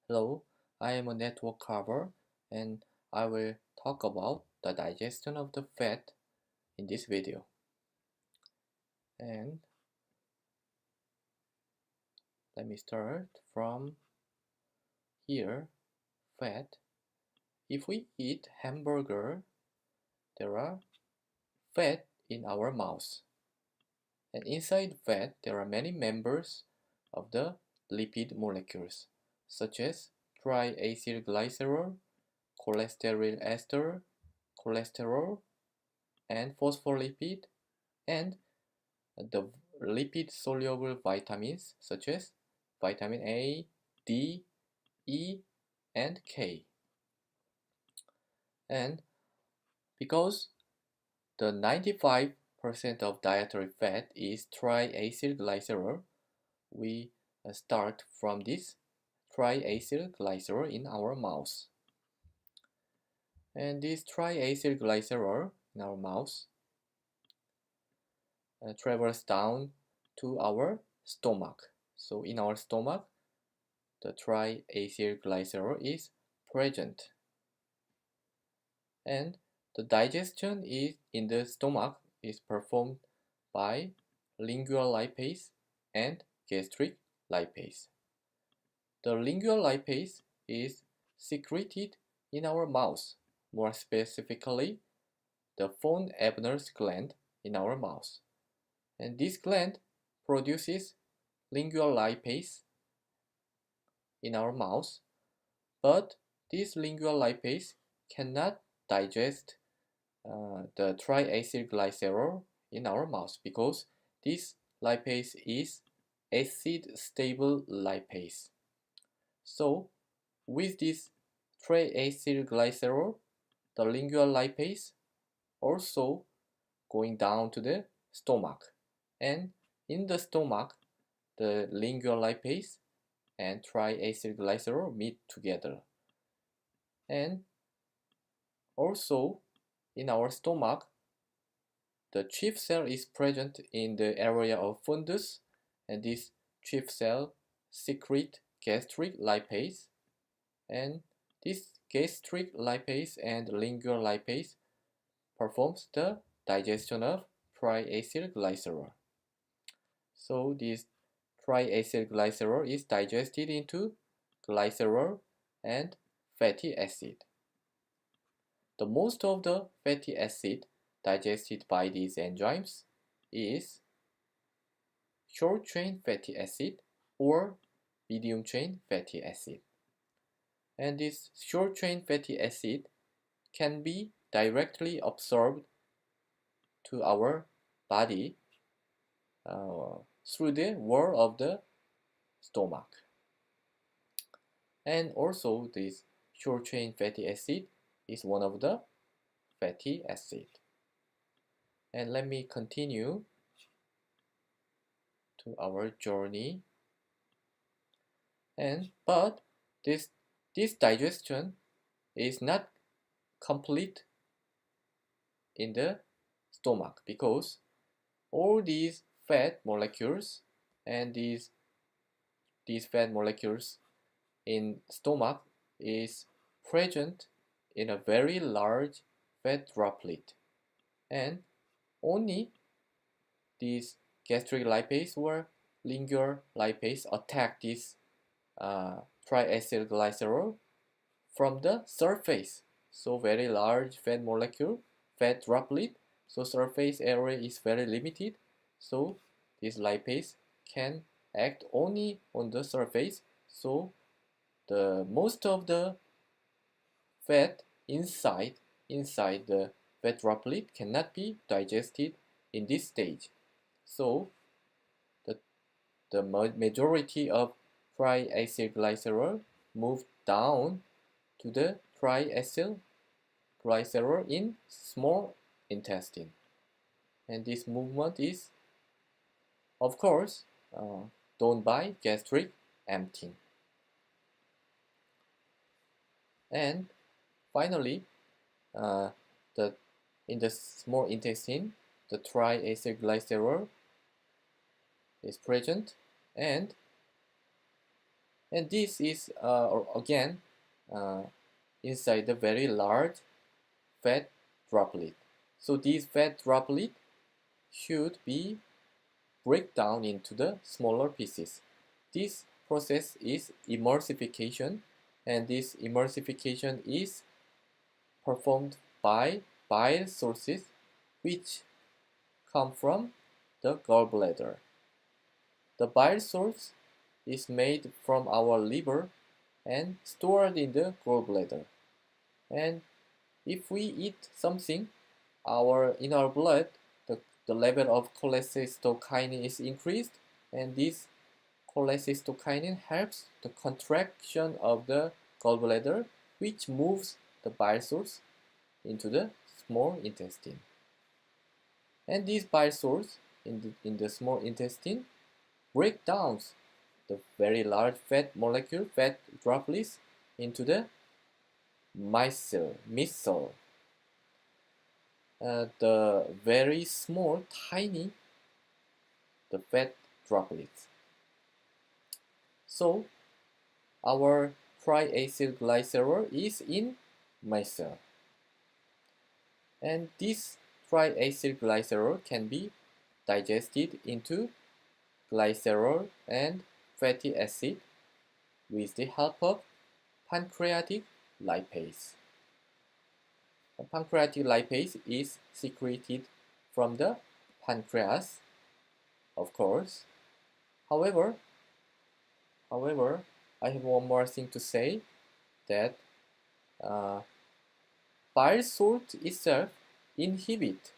Hello, I am a network carver and I will talk about the digestion of the fat in this video. And let me start from here. Fat. If we eat hamburger, there are fat in our mouth. And inside fat, there are many members of the lipid molecules, such as triacylglycerol, cholesterol ester, cholesterol, and phospholipid, and the lipid soluble vitamins such as vitamin A, D, E, and K. And because the 95% of dietary fat is triacylglycerol, we start from this triacylglycerol in our mouth. And this triacylglycerol in our mouth travels down to our stomach. So in our stomach, the triacylglycerol is present. And the digestion is in the stomach is performed by lingual lipase and gastric lipase. The lingual lipase is secreted in our mouth, more specifically the von Ebner's gland in our mouth. And this gland produces lingual lipase in our mouth, but this lingual lipase cannot digest the triacylglycerol in our mouth because this lipase is acid stable lipase. So with this triacylglycerol, the lingual lipase also going down to the stomach, and in the stomach the lingual lipase and triacylglycerol meet together. And also in our stomach, the chief cell is present in the area of fundus, and this chief cell secrete gastric lipase, and this gastric lipase and lingual lipase performs the digestion of triacylglycerol. So this triacylglycerol is digested into glycerol and fatty acid. The most of the fatty acid digested by these enzymes is short-chain fatty acid or medium-chain fatty acid. And this short-chain fatty acid can be directly absorbed to our body through the wall of the stomach. And also this short-chain fatty acid is one of the fatty acid. And let me continue to our journey. But this digestion is not complete in the stomach because all these fat molecules and these fat molecules in stomach is present in a very large fat droplet, and only these gastric lipase or lingual lipase attack this triacylglycerol from the surface. So very large fat molecule, fat droplet, so surface area is very limited, so this lipase can act only on the surface, so the most of the fat inside the fat droplet cannot be digested in this stage. So the majority of triacylglycerol move down to the triacylglycerol in small intestine, and this movement is of course done by gastric emptying. And finally, in the small intestine, the triacylglycerol is present, and And this is again uh, inside the very large fat droplet. So these fat droplet should be break down into the smaller pieces. This process is emulsification, and this emulsification is performed by bile sources which come from the gallbladder. The bile source is made from our liver and stored in the gallbladder. And if we eat something, in our blood, the level of cholecystokinin is increased, and this cholecystokinin helps the contraction of the gallbladder, which moves the bile source into the small intestine. And these bile source in the small intestine break down the very large fat molecule, fat droplets, into the micelle, the very small, tiny, the fat droplets. So our triacylglycerol is in micelle, and this triacylglycerol can be digested into glycerol and fatty acid with the help of pancreatic lipase. The pancreatic lipase is secreted from the pancreas, of course. However, I have one more thing to say, that bile salt itself inhibits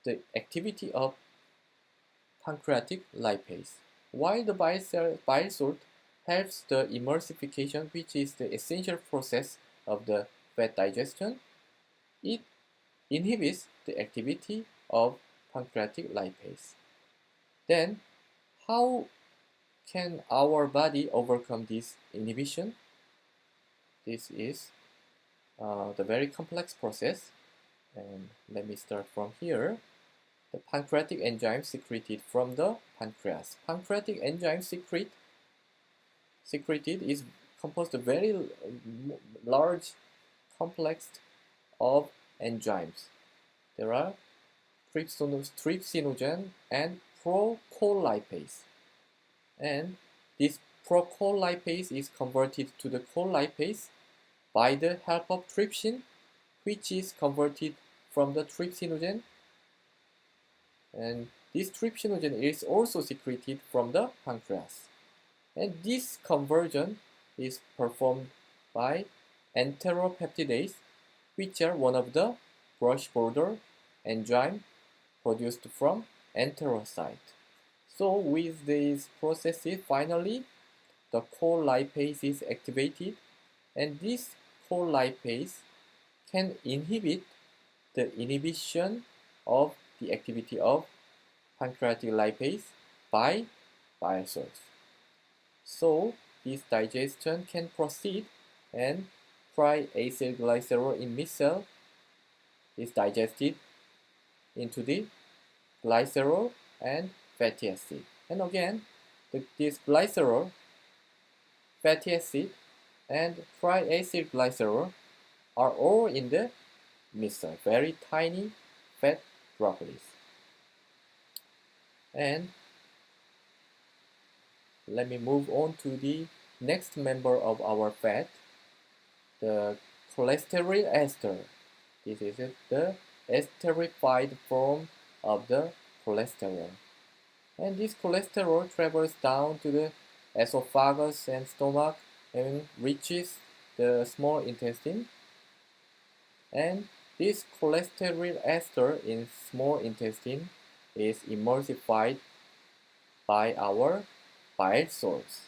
the activity of pancreatic lipase, while the bile salt helps the emulsification, which is the essential process of the fat digestion. It inhibits the activity of pancreatic lipase. Then, how can our body overcome this inhibition? This is the very complex process, and let me start from here. The pancreatic enzyme secreted from the pancreas. Pancreatic enzyme secreted is composed of very large complex of enzymes. There are trypsinogen and prochoolipase. And this prochoolipase is converted to the choolipase by the help of trypsin, which is converted from the trypsinogen. And this trypsinogen is also secreted from the pancreas. And this conversion is performed by enteropeptidase, which are one of the brush border enzyme produced from enterocyte. So with these processes, finally, the choolipase is activated, and this choolipase can inhibit the inhibition of the activity of pancreatic lipase by bile salts. So this digestion can proceed, and triacylglycerol in micelle is digested into the glycerol and fatty acid. And again, this glycerol, fatty acid, and triacylglycerol are all in the micelle, very tiny fat droplets. And let me move on to the next member of our fat, the cholesterol ester. This is the esterified form of the cholesterol. And this cholesterol travels down to the esophagus and stomach and reaches the small intestine. And this cholesterol ester in small intestine is emulsified by our bile salts.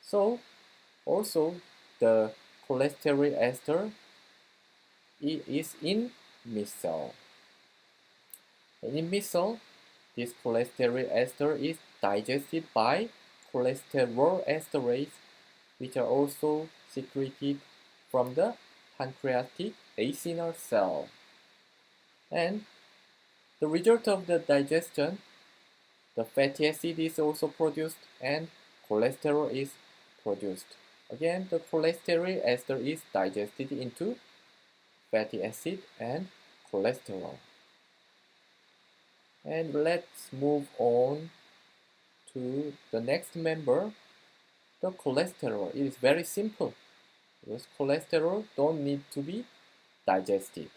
So also the cholesterol ester is in micelle. And in micelle, this cholesterol ester is digested by cholesterol esterase, which are also secreted from the pancreatic acinar cell. And the result of the digestion, the fatty acid is also produced and cholesterol is produced. Again, the cholesterol ester is digested into fatty acid and cholesterol. And let's move on to the next member, the cholesterol. It is very simple because cholesterol don't need to be digested.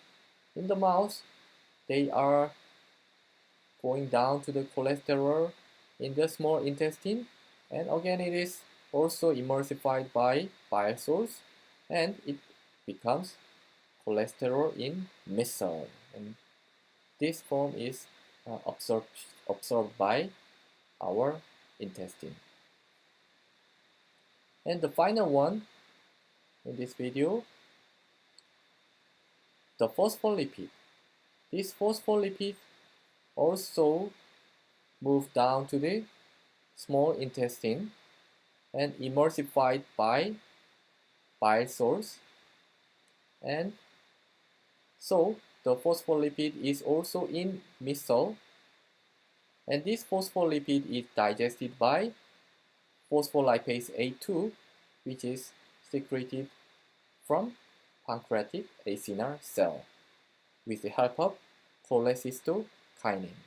In the mouse, they are going down to the cholesterol in the small intestine, and again it is also emulsified by bile salts, and it becomes cholesterol in micelle, and this form is absorbed by our intestine. And the final one in this video, the phospholipid. This phospholipid also move down to the small intestine and emulsified by bile salts, and so the phospholipid is also in micelle, and this phospholipid is digested by phospholipase A2, which is secreted from pancreatic acinar cell with the help of cholecystokinin.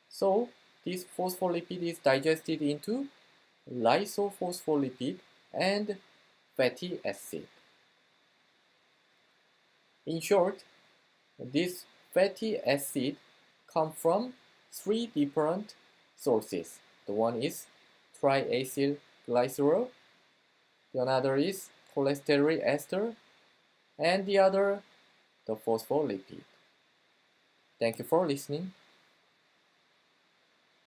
So this phospholipid is digested into lysophospholipid and fatty acid. In short, this fatty acid come from three different sources. The one is triacyl glycerol, the another is cholesterol ester, and the other the phospholipid. Thank you for listening.